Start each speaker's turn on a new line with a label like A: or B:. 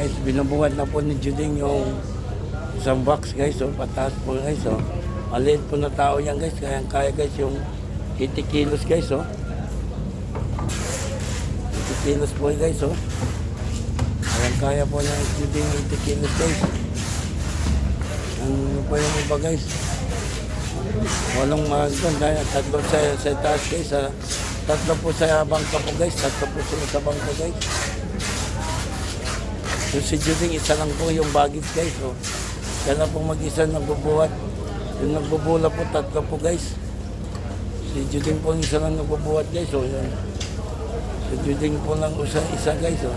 A: guys, binubuhat na po ni Juding yung isang box guys, oh, pataas po guys, oh. Maliit po na tao yan guys, kaya guys yung 80 kilos guys, oh. 80 kilos po guys, oh. Kaya po niya Juding 80 kilos guys. Ano po yung iba guys? Walong mga dahil tatlo sa taas guys, tatlo po sa bangka po guys, tatlo po sila sa bangka guys. Yung si Juding, isa lang po yung baggage guys, oh. Kaya na po mag-isa nagbubuhat. Yung nagbubula po, tatlo po guys. Si Juding po isa lang nagbubuhat guys, oh. Yan. Si Juding po lang isa guys, oh.